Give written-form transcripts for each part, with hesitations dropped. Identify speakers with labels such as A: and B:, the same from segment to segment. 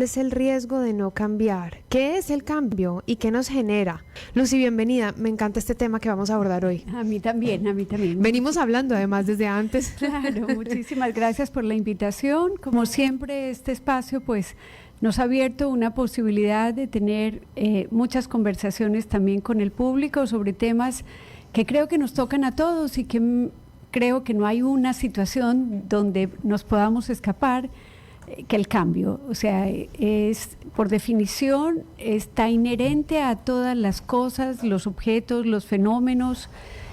A: Es el riesgo de no cambiar. ¿Qué es el cambio y qué nos genera? Lucy, bienvenida. Me encanta este tema que vamos a abordar hoy.
B: A mí también, a mí también.
A: Venimos hablando además desde antes.
B: Claro, muchísimas gracias por la invitación. Como siempre, este espacio pues nos ha abierto una posibilidad de tener muchas conversaciones también con el público sobre temas que creo que nos tocan a todos y que creo que no hay una situación donde nos podamos escapar que el cambio, o sea, es por definición está inherente a todas las cosas, los objetos, los fenómenos,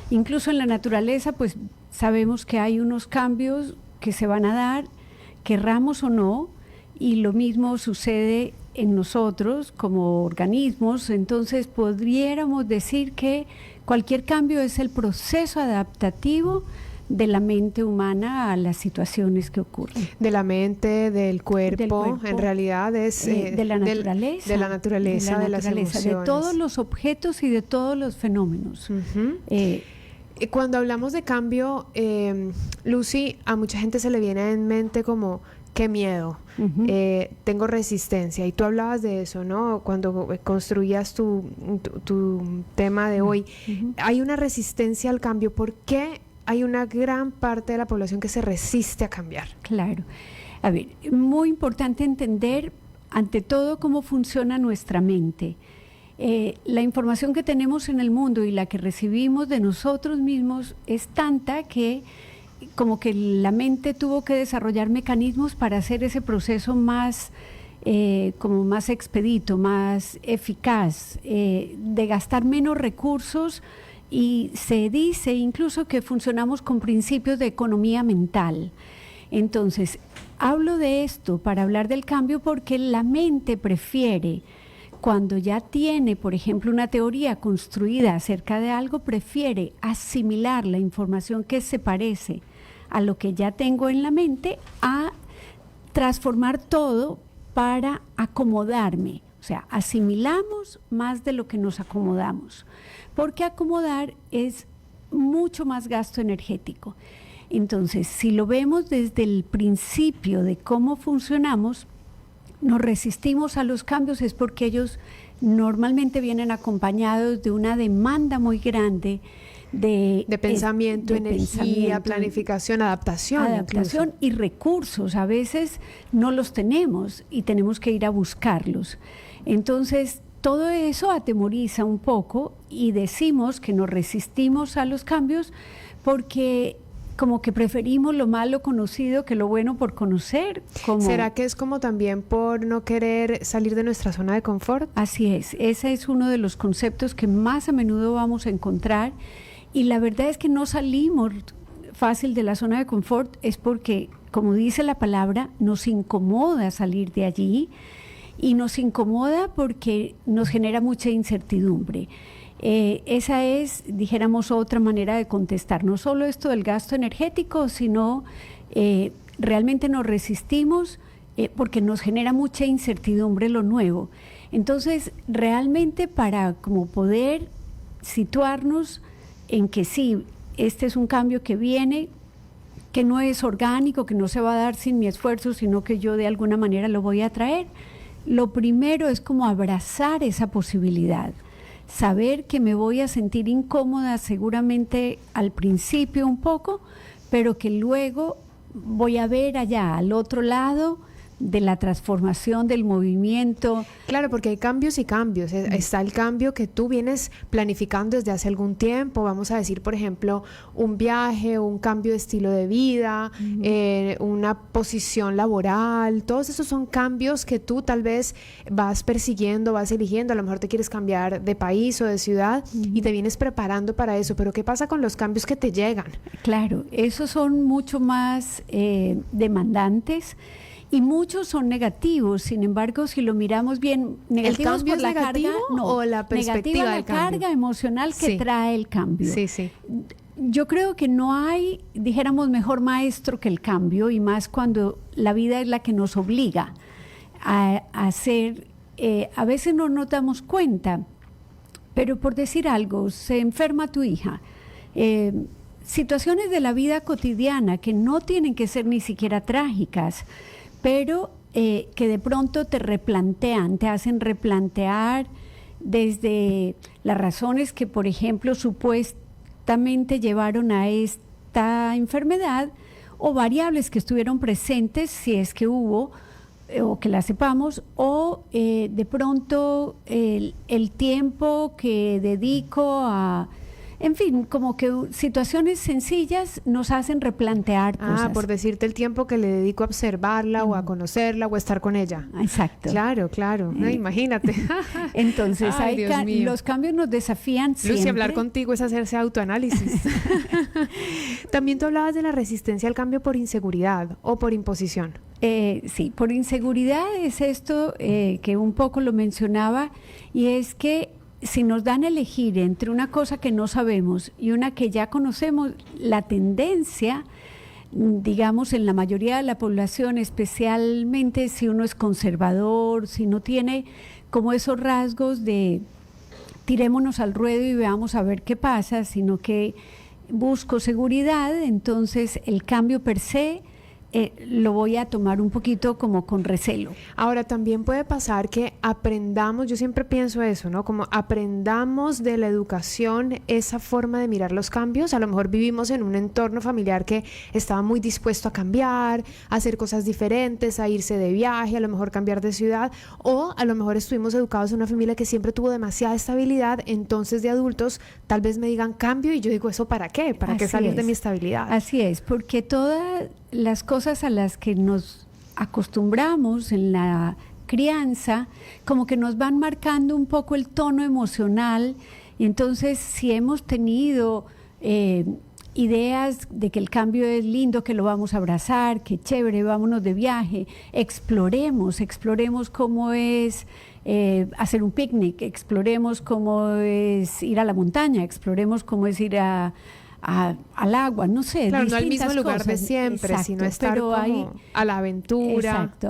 B: incluso en la naturaleza, pues sabemos que hay unos cambios que se van a dar, querramos o no, y lo mismo sucede en nosotros como organismos. Entonces pudiéramos decir que cualquier cambio es el proceso adaptativo de la mente humana a las situaciones que ocurren.
A: De la mente, del cuerpo, en realidad es
B: de la naturaleza,
A: de la naturaleza, de las emociones.
B: De todos los objetos y de todos los fenómenos.
A: Cuando hablamos de cambio, Lucy, a mucha gente se le viene en mente como qué miedo, tengo resistencia, y tú hablabas de eso, ¿no? Cuando construías tu tema de hoy, hay una resistencia al cambio. ¿Por qué hay una gran parte de la población que se resiste a cambiar?
B: Claro. A ver, muy importante entender ante todo cómo funciona nuestra mente. La información que tenemos en el mundo y la que recibimos de nosotros mismos es tanta que como que la mente tuvo que desarrollar mecanismos para hacer ese proceso más como más expedito, más eficaz, de gastar menos recursos. Y se dice incluso que funcionamos con principios de economía mental. Entonces, hablo de esto para hablar del cambio porque la mente prefiere, cuando ya tiene, por ejemplo, una teoría construida acerca de algo, prefiere asimilar la información que se parece a lo que ya tengo en la mente a transformar todo para acomodarme. O sea, asimilamos más de lo que nos acomodamos, porque acomodar es mucho más gasto energético. Entonces, si lo vemos desde el principio de cómo funcionamos, nos resistimos a los cambios es porque ellos normalmente vienen acompañados de una demanda muy grande de
A: pensamiento, energía, planificación, adaptación
B: y recursos. A veces no los tenemos y tenemos que ir a buscarlos. Entonces, todo eso atemoriza un poco y decimos que nos resistimos a los cambios porque como que preferimos lo malo conocido que lo bueno por conocer.
A: ¿Será que es como también por no querer salir de nuestra zona de confort?
B: Así es, ese es uno de los conceptos que más a menudo vamos a encontrar, y la verdad es que no salimos fácil de la zona de confort, es porque, como dice la palabra, nos incomoda salir de allí. Y nos incomoda porque nos genera mucha incertidumbre. Esa es, dijéramos, otra manera de contestar. No solo esto del gasto energético, sino realmente nos resistimos porque nos genera mucha incertidumbre lo nuevo. Entonces, realmente para como poder situarnos en que sí, este es un cambio que viene, que no es orgánico, que no se va a dar sin mi esfuerzo, sino que yo de alguna manera lo voy a traer. Lo primero es como abrazar esa posibilidad, saber que me voy a sentir incómoda seguramente al principio un poco, pero que luego voy a ver allá al otro lado de la transformación, del movimiento.
A: Claro, porque hay cambios y cambios. Está el cambio que tú vienes planificando desde hace algún tiempo, vamos a decir, por ejemplo, un viaje, un cambio de estilo de vida, una posición laboral. Todos esos son cambios que tú tal vez vas persiguiendo, vas eligiendo. A lo mejor te quieres cambiar de país o de ciudad y te vienes preparando para eso. Pero ¿qué pasa con los cambios que te llegan?
B: Claro, esos son mucho más demandantes. Y muchos son negativos. Sin embargo, si lo miramos bien, negativos por la carga,
A: o la perspectiva del cambio,
B: carga emocional que trae el cambio.
A: Sí.
B: Yo creo que no hay, dijéramos, mejor maestro que el cambio, y más cuando la vida es la que nos obliga a hacer. A veces no nos damos cuenta, pero por decir algo, se enferma tu hija. Situaciones de la vida cotidiana que no tienen que ser ni siquiera trágicas, pero que de pronto te replantean, te hacen replantear desde las razones que, por ejemplo, supuestamente llevaron a esta enfermedad o variables que estuvieron presentes, si es que hubo, o que la sepamos, o de pronto el tiempo que dedico a... En fin, como que situaciones sencillas nos hacen replantear cosas.
A: Por decirte el tiempo que le dedico a observarla o a conocerla o a estar con ella.
B: Exacto.
A: Claro. No, imagínate.
B: Entonces, los cambios nos desafían siempre.
A: Lucy, hablar contigo es hacerse autoanálisis. También tú hablabas de la resistencia al cambio por inseguridad o por imposición.
B: Sí, por inseguridad es esto que un poco lo mencionaba, y es que si nos dan a elegir entre una cosa que no sabemos y una que ya conocemos, la tendencia, digamos, en la mayoría de la población, especialmente si uno es conservador, si no tiene como esos rasgos de tirémonos al ruedo y veamos a ver qué pasa, sino que busco seguridad, entonces el cambio per se lo voy a tomar un poquito como con recelo.
A: Ahora, también puede pasar que aprendamos, yo siempre pienso eso, ¿no? Como aprendamos de la educación esa forma de mirar los cambios. A lo mejor vivimos en un entorno familiar que estaba muy dispuesto a cambiar, a hacer cosas diferentes, a irse de viaje, a lo mejor cambiar de ciudad, o a lo mejor estuvimos educados en una familia que siempre tuvo demasiada estabilidad, entonces de adultos tal vez me digan cambio y yo digo, ¿eso para qué? ¿Para qué salir de mi estabilidad?
B: Así es, porque todas las cosas a las que nos acostumbramos en la crianza, como que nos van marcando un poco el tono emocional, y entonces si hemos tenido ideas de que el cambio es lindo, que lo vamos a abrazar, que chévere, vámonos de viaje, exploremos cómo es hacer un picnic, exploremos cómo es ir a la montaña, exploremos cómo es ir al agua, no sé.
A: Claro, no al mismo lugar de siempre, exacto, sino estar como a la aventura.
B: Exacto,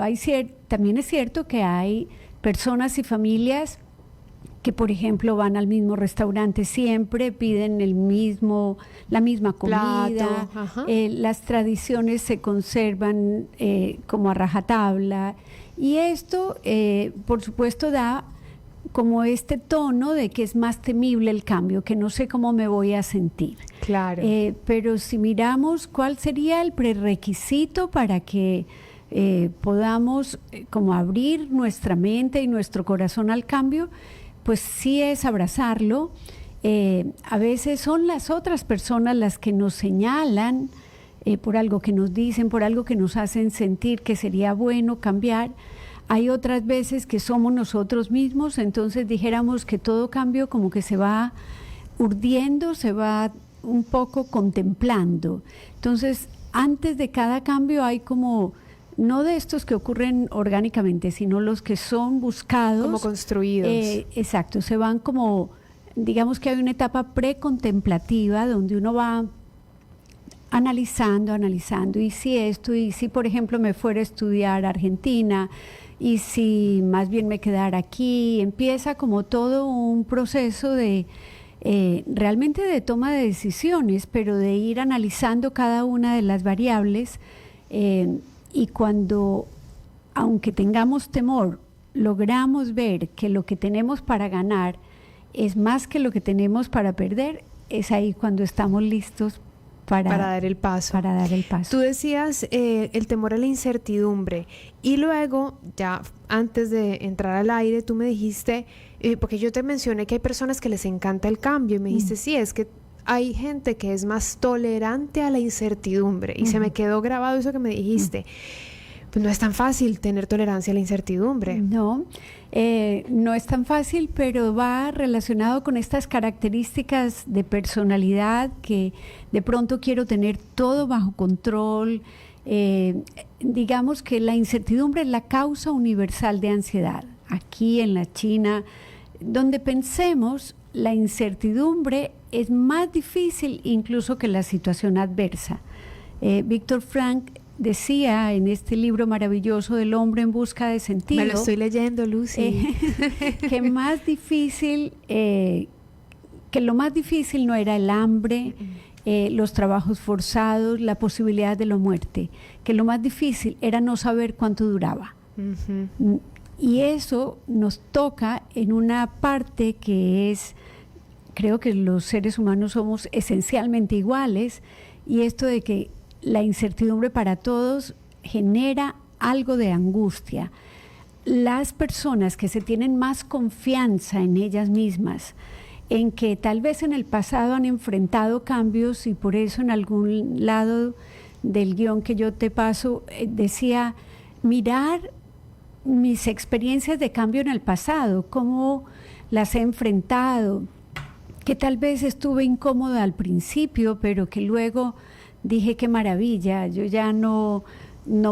B: también es cierto que hay personas y familias que, por ejemplo, van al mismo restaurante siempre, piden la misma comida, las tradiciones se conservan como a rajatabla, y esto, por supuesto, da como este tono de que es más temible el cambio, que no sé cómo me voy a sentir.
A: Claro.
B: Pero si miramos cuál sería el prerequisito para que podamos como abrir nuestra mente y nuestro corazón al cambio, pues sí es abrazarlo. A veces son las otras personas las que nos señalan por algo que nos dicen, por algo que nos hacen sentir que sería bueno cambiar. Hay otras veces que somos nosotros mismos, entonces dijéramos que todo cambio como que se va urdiendo, se va un poco contemplando. Entonces, antes de cada cambio hay como, no de estos que ocurren orgánicamente, sino los que son buscados.
A: Como construidos.
B: Exacto, se van como, digamos que hay una etapa precontemplativa donde uno va analizando, y si por ejemplo me fuera a estudiar a Argentina, y si más bien me quedara aquí, empieza como todo un proceso de realmente de toma de decisiones, pero de ir analizando cada una de las variables, y cuando, aunque tengamos temor, logramos ver que lo que tenemos para ganar es más que lo que tenemos para perder, es ahí cuando estamos listos para
A: dar el paso.
B: Para dar el paso.
A: Tú decías el temor a la incertidumbre, y luego, ya antes de entrar al aire, tú me dijiste, porque yo te mencioné que hay personas que les encanta el cambio, y me dijiste, sí, es que hay gente que es más tolerante a la incertidumbre, y se me quedó grabado eso que me dijiste. Pues no es tan fácil tener tolerancia a la incertidumbre.
B: No, no es tan fácil, pero va relacionado con estas características de personalidad que de pronto quiero tener todo bajo control. Digamos que la incertidumbre es la causa universal de ansiedad. Aquí en la China, donde pensemos, la incertidumbre es más difícil incluso que la situación adversa. Víctor Frank decía en este libro maravilloso del hombre en busca de sentido.
A: Me lo estoy leyendo, Lucy.
B: Que lo más difícil no era el hambre, los trabajos forzados, la posibilidad de la muerte, que lo más difícil era no saber cuánto duraba.
A: Ujú.
B: Y eso nos toca en una parte que es, creo que los seres humanos somos esencialmente iguales, y esto de que la incertidumbre para todos genera algo de angustia. Las personas que se tienen más confianza en ellas mismas, en que tal vez en el pasado han enfrentado cambios, y por eso en algún lado del guión que yo te paso decía, mirar mis experiencias de cambio en el pasado, cómo las he enfrentado, que tal vez estuve incómoda al principio, pero que luego dije qué maravilla, yo ya no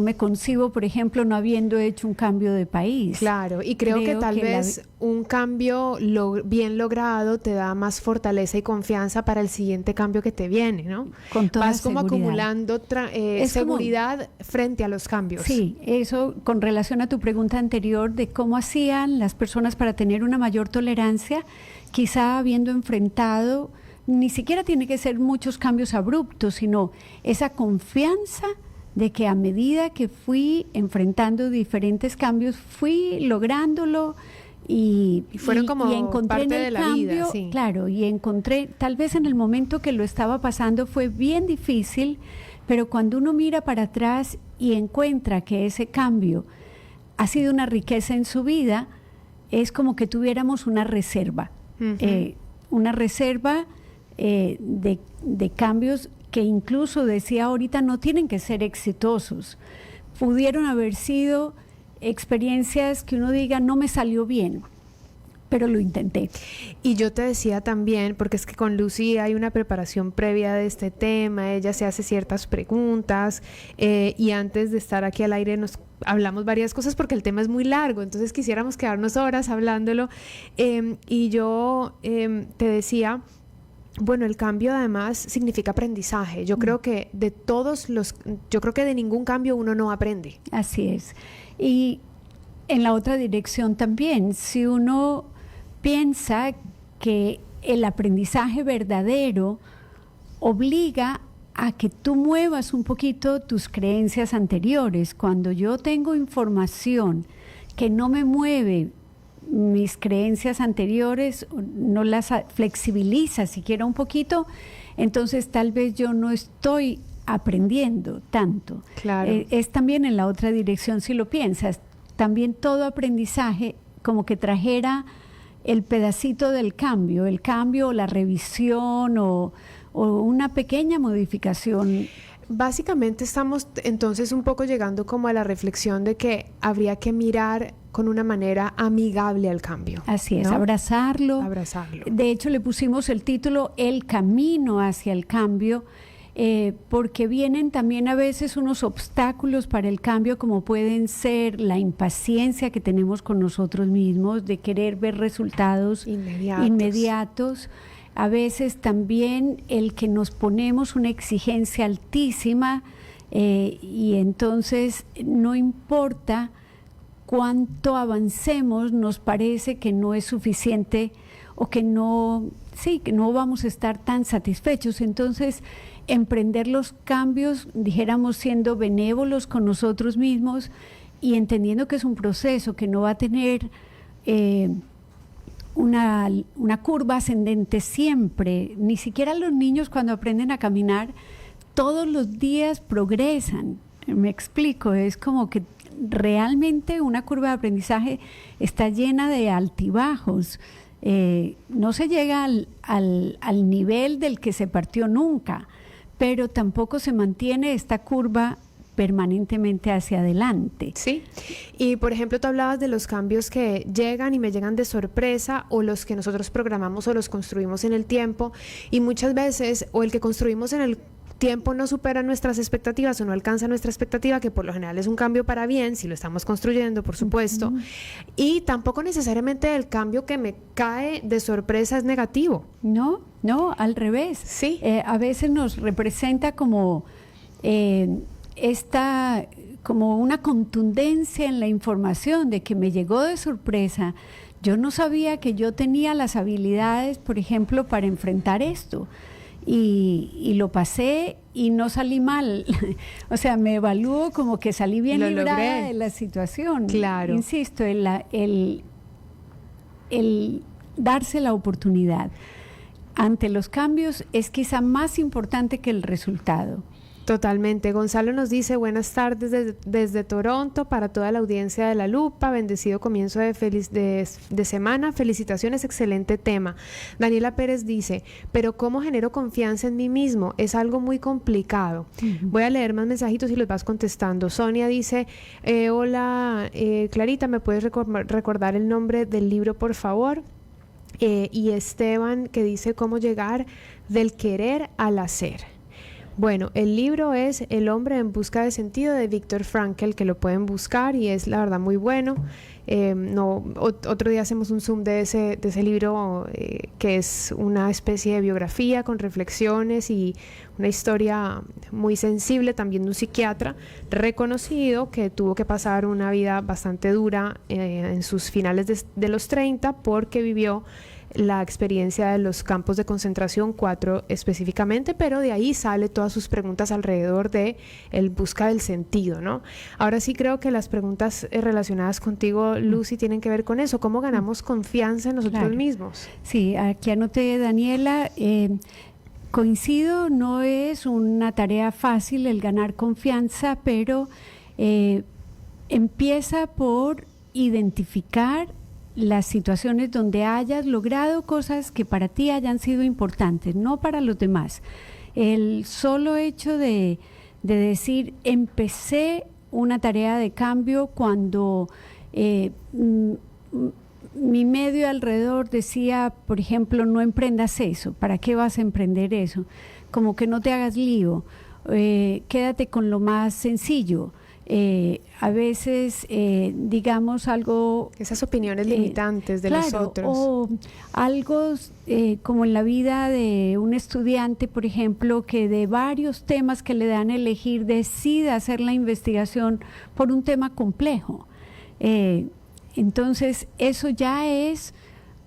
B: me concibo, por ejemplo, no habiendo hecho un cambio de país.
A: Claro, y creo que tal vez un cambio bien logrado te da más fortaleza y confianza para el siguiente cambio que te viene, ¿no?
B: Con toda
A: Vas como
B: seguridad.
A: acumulando seguridad frente a los cambios.
B: Sí, eso con relación a tu pregunta anterior de cómo hacían las personas para tener una mayor tolerancia, quizá habiendo enfrentado, ni siquiera tiene que ser muchos cambios abruptos, sino esa confianza de que a medida que fui enfrentando diferentes cambios, fui lográndolo y
A: fueron como
B: encontré
A: parte
B: en el
A: de la
B: cambio,
A: vida, sí.
B: claro, y encontré, tal vez en el momento que lo estaba pasando fue bien difícil, pero cuando uno mira para atrás y encuentra que ese cambio ha sido una riqueza en su vida, es como que tuviéramos una reserva, una reserva de cambios que incluso, decía ahorita, no tienen que ser exitosos. Pudieron haber sido experiencias que uno diga, no me salió bien, pero lo intenté.
A: Y yo te decía también, porque es que con Lucy hay una preparación previa de este tema, ella se hace ciertas preguntas, y antes de estar aquí al aire nos hablamos varias cosas porque el tema es muy largo, entonces quisiéramos quedarnos horas hablándolo, y yo te decía, bueno, el cambio además significa aprendizaje. Yo creo que yo creo que de ningún cambio uno no aprende.
B: Así es. Y en la otra dirección también, si uno piensa que el aprendizaje verdadero obliga a que tú muevas un poquito tus creencias anteriores. Cuando yo tengo información que no me mueve mis creencias anteriores, no las flexibiliza siquiera un poquito, entonces tal vez yo no estoy aprendiendo tanto.
A: Claro.
B: Es también en la otra dirección, si lo piensas, también todo aprendizaje como que trajera el pedacito del cambio, o la revisión o una pequeña modificación.
A: Básicamente estamos entonces un poco llegando como a la reflexión de que habría que mirar con una manera amigable al cambio.
B: Así es,
A: ¿no?
B: abrazarlo.
A: Abrazarlo.
B: De hecho, le pusimos el título El camino hacia el cambio, porque vienen también a veces unos obstáculos para el cambio, como pueden ser la impaciencia que tenemos con nosotros mismos de querer ver resultados inmediatos. A veces también el que nos ponemos una exigencia altísima, y entonces no importa cuánto avancemos, nos parece que no es suficiente o que no vamos a estar tan satisfechos. Entonces, emprender los cambios, dijéramos, siendo benévolos con nosotros mismos y entendiendo que es un proceso que no va a tener una curva ascendente siempre. Ni siquiera los niños, cuando aprenden a caminar, todos los días progresan. Me explico, es como que realmente una curva de aprendizaje está llena de altibajos. No se llega al nivel del que se partió nunca, pero tampoco se mantiene esta curva permanentemente hacia adelante.
A: Sí, y por ejemplo tú hablabas de los cambios que llegan y me llegan de sorpresa, o los que nosotros programamos o los construimos en el tiempo, y muchas veces o el que construimos en el tiempo no supera nuestras expectativas o no alcanza nuestra expectativa, que por lo general es un cambio para bien, si lo estamos construyendo, por supuesto, y tampoco necesariamente el cambio que me cae de sorpresa es negativo.
B: No, al revés.
A: Sí.
B: A veces nos representa como como una contundencia en la información de que me llegó de sorpresa. Yo no sabía que yo tenía las habilidades, por ejemplo, para enfrentar esto. y lo pasé y no salí mal. O sea, me evalúo como que salí bien librada de la situación.
A: Claro.
B: Insisto, el darse la oportunidad ante los cambios es quizá más importante que el resultado.
A: Totalmente. Gonzalo nos dice, buenas tardes desde Toronto para toda la audiencia de La Lupa, bendecido comienzo de semana, felicitaciones, excelente tema. Daniela Pérez dice, pero ¿cómo genero confianza en mí mismo? Es algo muy complicado. Voy a leer más mensajitos y los vas contestando. Sonia dice, hola Clarita, ¿me puedes recordar el nombre del libro, por favor? Y Esteban que dice, ¿cómo llegar del querer al hacer? Bueno, el libro es El hombre en busca de sentido de Viktor Frankl, que lo pueden buscar y es la verdad muy bueno. Otro día hacemos un zoom de ese libro que es una especie de biografía con reflexiones y una historia muy sensible también de un psiquiatra reconocido que tuvo que pasar una vida bastante dura en sus finales de los 30 porque vivió la experiencia de los campos de concentración, 4 específicamente, pero de ahí sale todas sus preguntas alrededor de el busca del sentido, ¿no? Ahora sí creo que las preguntas relacionadas contigo, Lucy, tienen que ver con eso, ¿cómo ganamos confianza en nosotros mismos?
B: Sí, aquí anoté, Daniela, coincido, no es una tarea fácil el ganar confianza, pero empieza por identificar las situaciones donde hayas logrado cosas que para ti hayan sido importantes, no para los demás. El solo hecho de decir, empecé una tarea de cambio cuando mi medio alrededor decía, por ejemplo, no emprendas eso, ¿para qué vas a emprender eso? Como que no te hagas lío, quédate con lo más sencillo. A veces, digamos algo...
A: Esas opiniones limitantes de los otros.
B: O algo como en la vida de un estudiante, por ejemplo, que de varios temas que le dan a elegir, decide hacer la investigación por un tema complejo. Entonces, eso ya es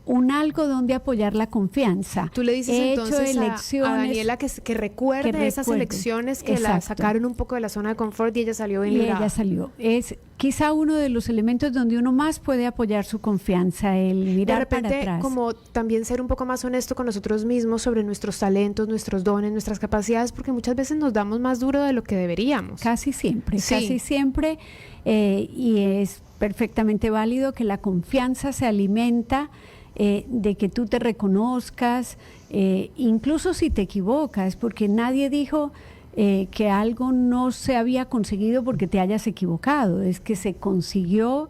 B: un algo donde apoyar la confianza.
A: Tú le dices entonces a Daniela que recuerde esas elecciones que la sacaron un poco de la zona de confort y ella salió bien librada.
B: Y ella salió. Es quizá uno de los elementos donde uno más puede apoyar su confianza, el mirar para atrás.
A: De repente, como también ser un poco más honesto con nosotros mismos sobre nuestros talentos, nuestros dones, nuestras capacidades, porque muchas veces nos damos más duro de lo que deberíamos.
B: Casi siempre. Y es perfectamente válido que la confianza se alimenta de que tú te reconozcas, incluso si te equivocas, porque nadie dijo que algo no se había conseguido porque te hayas equivocado, es que se consiguió.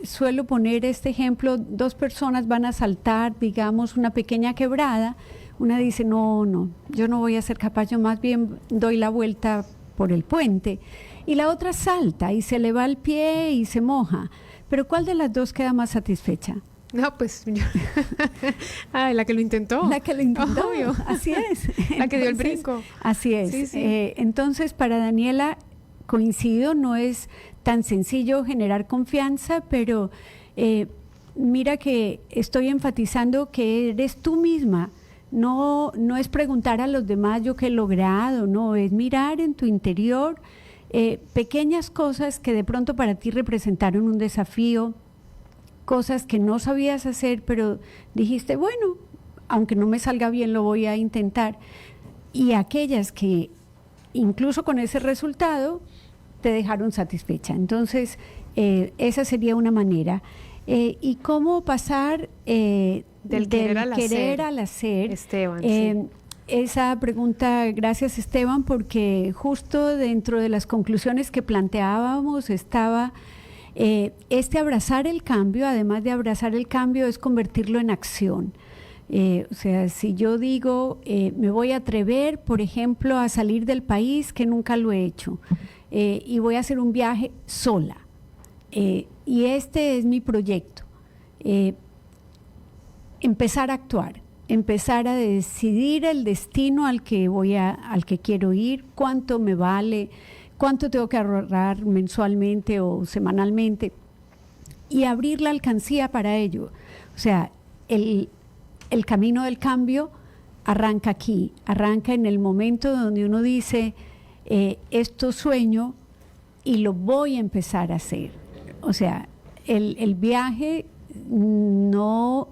B: Suelo poner este ejemplo, 2 personas van a saltar, digamos, una pequeña quebrada, una dice, no, yo no voy a ser capaz, yo más bien doy la vuelta por el puente, y la otra salta y se le va el pie y se moja, pero ¿cuál de las 2 queda más satisfecha?
A: No, pues la que lo intentó.
B: La que lo intentó,
A: obvio.
B: Así es.
A: La que dio el brinco.
B: Así es.
A: Sí.
B: Entonces, para Daniela, coincido, no es tan sencillo generar confianza, pero mira que estoy enfatizando que eres tú misma. No es preguntar a los demás yo qué he logrado, no, es mirar en tu interior pequeñas cosas que de pronto para ti representaron un desafío, cosas que no sabías hacer, pero dijiste, bueno, aunque no me salga bien, lo voy a intentar. Y aquellas que, incluso con ese resultado, te dejaron satisfecha. Entonces, esa sería una manera. ¿Y cómo pasar del querer al hacer?
A: Esteban, sí.
B: Esa pregunta, gracias Esteban, porque justo dentro de las conclusiones que planteábamos estaba... abrazar el cambio, además de abrazar el cambio, es convertirlo en acción. O sea, si yo digo, me voy a atrever, por ejemplo, a salir del país, que nunca lo he hecho, y voy a hacer un viaje sola, y este es mi proyecto, empezar a actuar, empezar a decidir el destino al que quiero ir, cuánto me vale, cuánto tengo que ahorrar mensualmente o semanalmente, y abrir la alcancía para ello. O sea, el camino del cambio arranca aquí, arranca en el momento donde uno dice, esto sueño y lo voy a empezar a hacer. O sea, el viaje no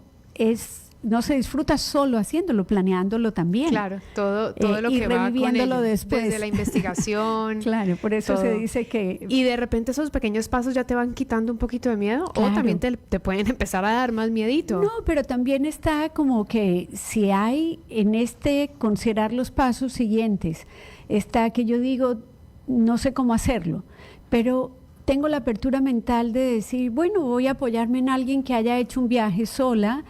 B: se disfruta solo haciéndolo, planeándolo también.
A: Claro, todo lo
B: y
A: que va con ello,
B: después.
A: desde la investigación.
B: Claro, por eso
A: todo.
B: se dice que...
A: Y de repente esos pequeños pasos ya te van quitando un poquito de miedo,
B: Claro.
A: o también te pueden empezar a dar más miedito.
B: No, pero también está como que si hay en considerar los pasos siguientes, está que yo digo, no sé cómo hacerlo, pero tengo la apertura mental de decir, bueno, voy a apoyarme en alguien que haya hecho un viaje sola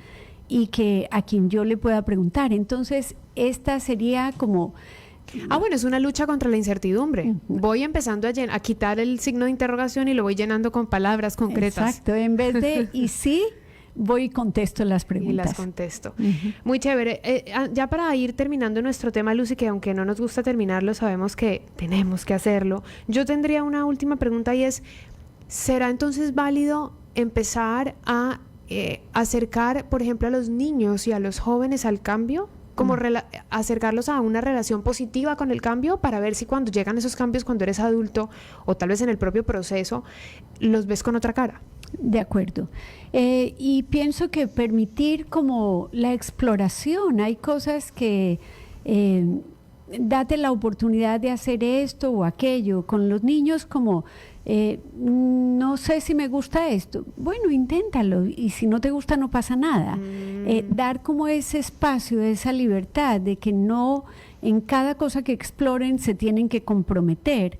B: y a quien yo le pueda preguntar. Entonces, esta sería como...
A: Bueno, es una lucha contra la incertidumbre. Voy empezando a quitar el signo de interrogación y lo voy llenando con palabras concretas.
B: Exacto, en vez de y sí, voy y contesto las preguntas.
A: Y las contesto. Muy chévere. Ya para ir terminando nuestro tema, Lucy, que aunque no nos gusta terminarlo, sabemos que tenemos que hacerlo. Yo tendría una última pregunta y es, ¿será entonces válido empezar a acercar, por ejemplo, a los niños y a los jóvenes al cambio? Como acercarlos a una relación positiva con el cambio para ver si cuando llegan esos cambios cuando eres adulto o tal vez en el propio proceso, los ves con otra cara.
B: De acuerdo. Y pienso que permitir como la exploración, hay cosas que date la oportunidad de hacer esto o aquello. Con los niños como, no sé si me gusta esto. Bueno, inténtalo y si no te gusta no pasa nada. Dar como ese espacio, esa libertad de que no en cada cosa que exploren se tienen que comprometer.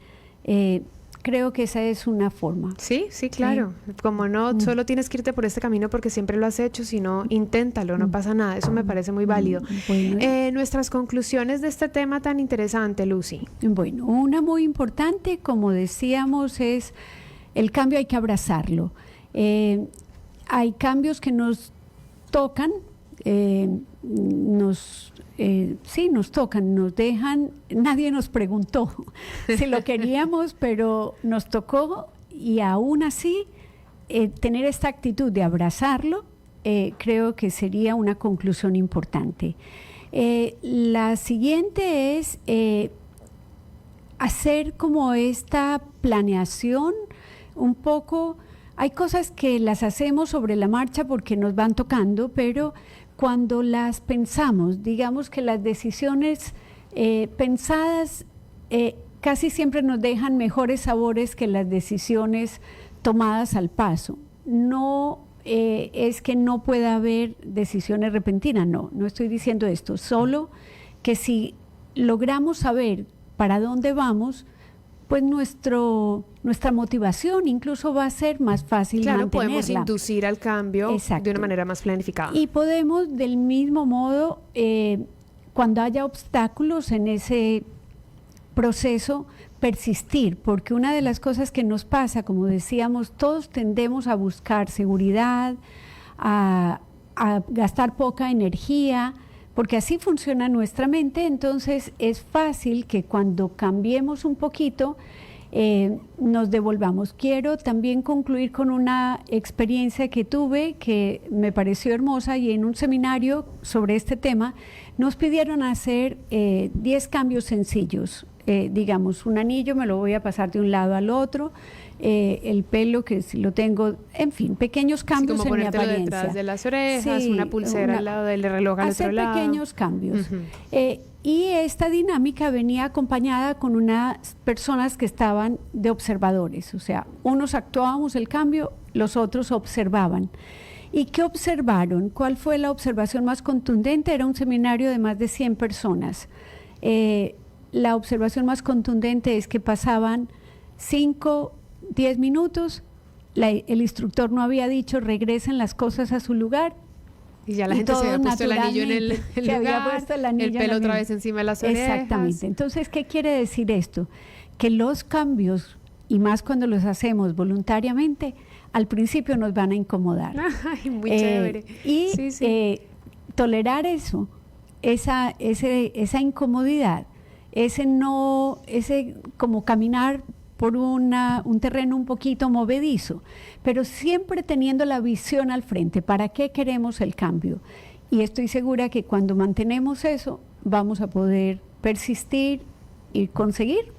B: Creo que esa es una forma.
A: Sí, claro. Sí. Como no solo tienes que irte por este camino porque siempre lo has hecho, sino inténtalo, no pasa nada. Eso me parece muy válido. Bueno. Nuestras conclusiones de este tema tan interesante, Lucy.
B: Bueno, una muy importante, como decíamos, es el cambio hay que abrazarlo. Hay cambios que nos tocan, nos tocan, nos dejan, nadie nos preguntó si lo queríamos, pero nos tocó y aún así tener esta actitud de abrazarlo, creo que sería una conclusión importante. La siguiente es hacer como esta planeación un poco. Hay cosas que las hacemos sobre la marcha porque nos van tocando, pero cuando las pensamos, digamos que las decisiones pensadas casi siempre nos dejan mejores sabores que las decisiones tomadas al paso. No es que no pueda haber decisiones repentinas, no estoy diciendo esto, solo que si logramos saber para dónde vamos, pues nuestra motivación incluso va a ser más fácil mantenerla.
A: Podemos inducir al cambio. Exacto. De una manera más planificada.
B: Y podemos del mismo modo, cuando haya obstáculos en ese proceso, persistir, porque una de las cosas que nos pasa, como decíamos, todos tendemos a buscar seguridad, a gastar poca energía, porque así funciona nuestra mente. Entonces es fácil que cuando cambiemos un poquito nos devolvamos. Quiero también concluir con una experiencia que tuve que me pareció hermosa, y en un seminario sobre este tema nos pidieron hacer 10 cambios sencillos. Digamos, un anillo me lo voy a pasar de un lado al otro, el pelo que si lo tengo, en fin, pequeños cambios
A: como
B: en mi apariencia.
A: Detrás de las orejas, una pulsera al lado del reloj al otro lado.
B: Hacer pequeños cambios. Y esta dinámica venía acompañada con unas personas que estaban de observadores, o sea, unos actuábamos el cambio, los otros observaban. ¿Y qué observaron? ¿Cuál fue la observación más contundente? Era un seminario de más de 100 personas. La observación más contundente es que pasaban 5, 10 minutos, el instructor no había dicho regresen las cosas a su lugar.
A: Y ya la gente se había puesto el anillo en el lugar, el pelo otra vez encima de las orejas.
B: Exactamente. Entonces, ¿qué quiere decir esto? Que los cambios, y más cuando los hacemos voluntariamente, al principio nos van a incomodar.
A: Ay, muy chévere.
B: Y sí. Tolerar eso, esa incomodidad, ese como caminar por un terreno un poquito movedizo, pero siempre teniendo la visión al frente. ¿Para qué queremos el cambio? Y estoy segura que cuando mantenemos eso, vamos a poder persistir y conseguir.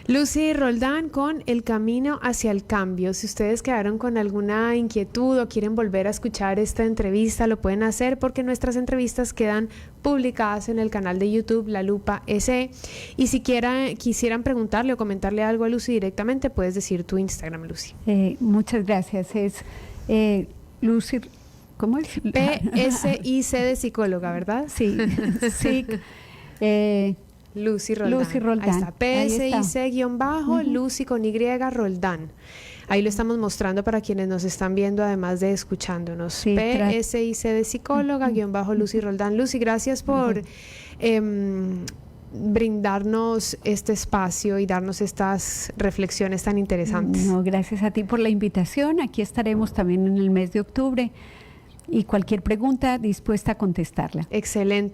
A: Lucy Roldán con El Camino hacia el Cambio. Si ustedes quedaron con alguna inquietud o quieren volver a escuchar esta entrevista, lo pueden hacer porque nuestras entrevistas quedan publicadas en el canal de YouTube La Lupa SE. Y si quisieran preguntarle o comentarle algo a Lucy directamente, puedes decir tu Instagram, Lucy.
B: Muchas gracias. Es Lucy, ¿cómo es?
A: PSIC de psicóloga, ¿verdad?
B: Sí, sí.
A: Lucy Roldán.
B: Lucy Roldán.
A: Ahí está. PSIC_ Lucy con Y Roldán. Ahí lo estamos mostrando para quienes nos están viendo, además de escuchándonos. Sí, PSIC de psicóloga Lucy Roldán. Lucy, gracias por brindarnos este espacio y darnos estas reflexiones tan interesantes.
B: No, gracias a ti por la invitación. Aquí estaremos también en el mes de octubre y cualquier pregunta dispuesta a contestarla.
A: Excelente.